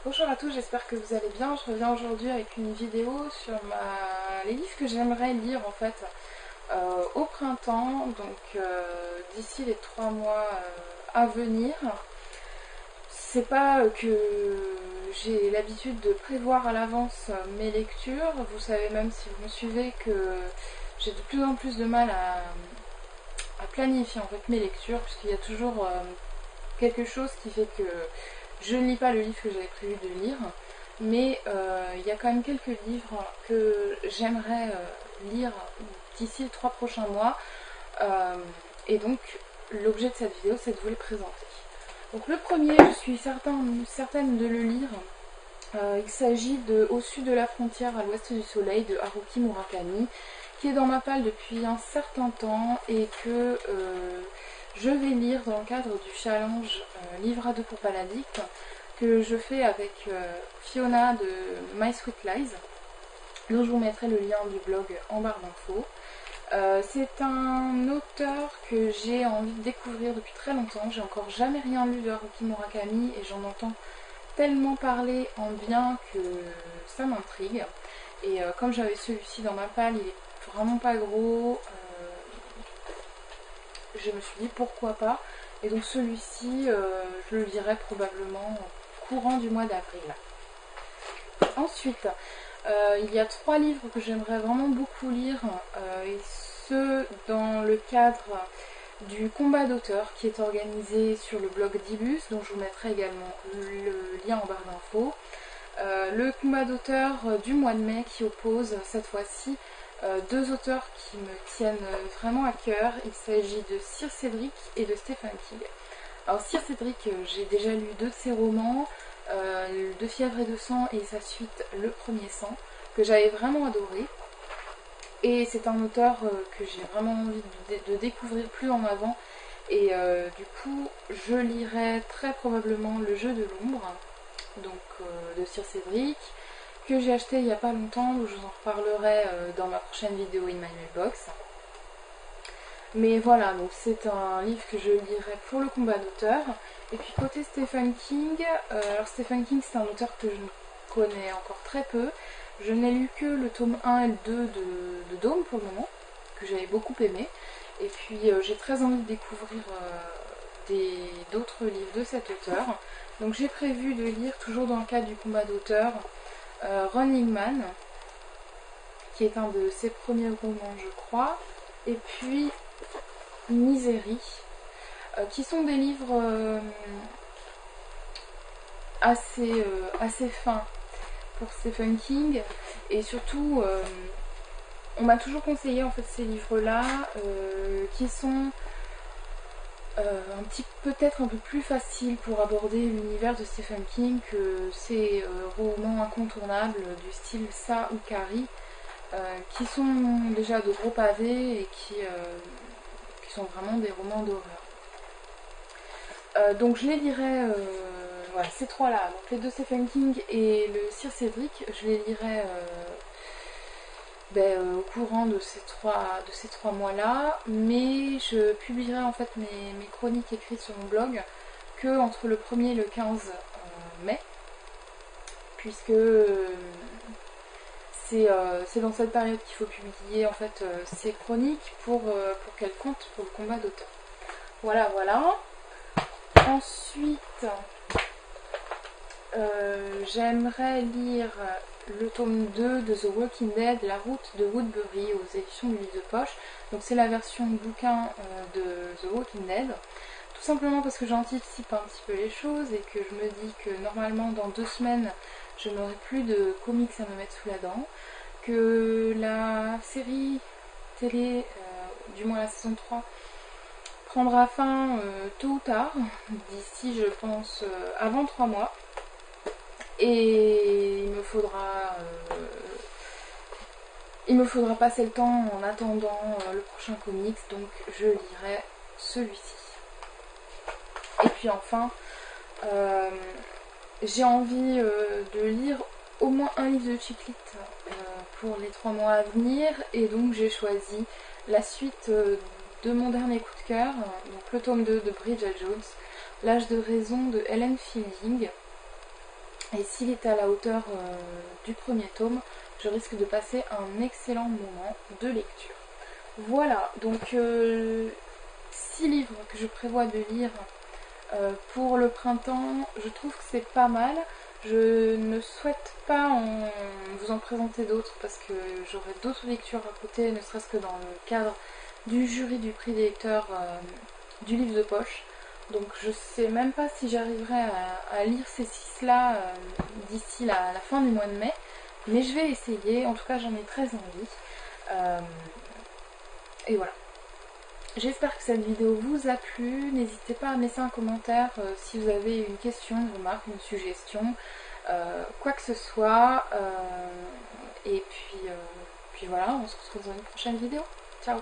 Bonjour à tous, j'espère que vous allez bien. Je reviens aujourd'hui avec une vidéo sur les livres que j'aimerais lire en fait au printemps, donc d'ici les 3 mois à venir. C'est pas que j'ai l'habitude de prévoir à l'avance mes lectures, vous savez même si vous me suivez que j'ai de plus en plus de mal à planifier en fait mes lectures, puisqu'il y a toujours quelque chose qui fait que je ne lis pas le livre que j'avais prévu de lire, mais il y a quand même quelques livres que j'aimerais lire d'ici les 3 prochains mois, et donc l'objet de cette vidéo c'est de vous les présenter. Donc le premier, je suis certaine de le lire, il s'agit de Au sud de la frontière à l'ouest du soleil de Haruki Murakami, qui est dans ma palle depuis un certain temps et que je vais lire dans le cadre du challenge Livre à deux pour Paladict que je fais avec Fiona de My Sweet Lies, dont je vous mettrai le lien du blog en barre d'infos. C'est un auteur que j'ai envie de découvrir depuis très longtemps. J'ai encore jamais rien lu de Haruki Murakami et j'en entends tellement parler en bien que ça m'intrigue. Et comme j'avais celui-ci dans ma palle, il est vraiment pas gros. Je me suis dit pourquoi pas. Et donc celui-ci, je le lirai probablement courant du mois d'avril. Ensuite, il y a 3 livres que j'aimerais vraiment beaucoup lire, et ce dans le cadre du combat d'auteur qui est organisé sur le blog d'Ibus, dont je vous mettrai également le lien en barre d'infos. Le combat d'auteur du mois de mai qui oppose cette fois-ci 2 auteurs qui me tiennent vraiment à cœur. Il s'agit de Sir Cédric et de Stephen King. Alors Sir Cédric, j'ai déjà lu 2 de ses romans, De fièvre et de sang et sa suite Le premier sang, que j'avais vraiment adoré. Et c'est un auteur que j'ai vraiment envie de découvrir plus en avant. Et du coup, je lirai très probablement Le jeu de l'ombre, donc de Sir Cédric, que j'ai acheté il n'y a pas longtemps, où je vous en reparlerai dans ma prochaine vidéo In My Mailbox. Mais voilà, donc c'est un livre que je lirai pour le combat d'auteur. Et puis côté Stephen King, alors Stephen King c'est un auteur que je ne connais encore très peu. Je n'ai lu que le tome 1 et le 2 de Dôme pour le moment, que j'avais beaucoup aimé. Et puis j'ai très envie de découvrir d'autres livres de cet auteur. Donc j'ai prévu de lire, toujours dans le cadre du combat d'auteur, Running Man, qui est un de ses premiers romans je crois, et puis Misery, qui sont des livres assez fins pour Stephen King, et surtout on m'a toujours conseillé en fait ces livres là qui sont peut-être un peu plus faciles pour aborder l'univers de Stephen King que ces romans incontournables du style Ça ou Carrie, qui sont déjà de gros pavés et qui sont vraiment des romans d'horreur. Donc je les lirai, voilà, ces 3 là, donc les 2 Stephen King et le Sir Cédric, je les lirai au courant de ces 3 mois là, mais je publierai en fait mes chroniques écrites sur mon blog que entre le 1er et le 15 mai, puisque c'est dans cette période qu'il faut publier en fait ces chroniques pour qu'elles comptent pour le combat d'auteur. Voilà. Ensuite, j'aimerais lire le tome 2 de The Walking Dead, La route de Woodbury, aux éditions du livre de poche. Donc c'est la version bouquin de The Walking Dead. Tout simplement parce que j'anticipe un petit peu les choses et que je me dis que normalement dans 2 semaines, je n'aurai plus de comics à me mettre sous la dent. Que la série télé, du moins la saison 3, prendra fin tôt ou tard, d'ici je pense avant 3 mois. Et il me faudra passer le temps en attendant le prochain comics, donc je lirai celui-ci. Et puis enfin, j'ai envie de lire au moins un livre de Chick Lit pour les 3 mois à venir, et donc j'ai choisi la suite de mon dernier coup de cœur, donc le tome 2 de Bridget Jones, L'âge de raison de Helen Fielding. Et s'il est à la hauteur du premier tome, je risque de passer un excellent moment de lecture. Voilà, donc 6 livres que je prévois de lire pour le printemps. Je trouve que c'est pas mal. Je ne souhaite pas vous en présenter d'autres parce que j'aurai d'autres lectures à côté, ne serait-ce que dans le cadre du jury du prix des lecteurs du livre de poche. Donc je sais même pas si j'arriverai à lire ces 6 là d'ici la fin du mois de mai, mais je vais essayer. En tout cas, j'en ai très envie. Et voilà. J'espère que cette vidéo vous a plu. N'hésitez pas à me laisser un commentaire si vous avez une question, une remarque, une suggestion, quoi que ce soit. Et puis voilà, on se retrouve dans une prochaine vidéo. Ciao!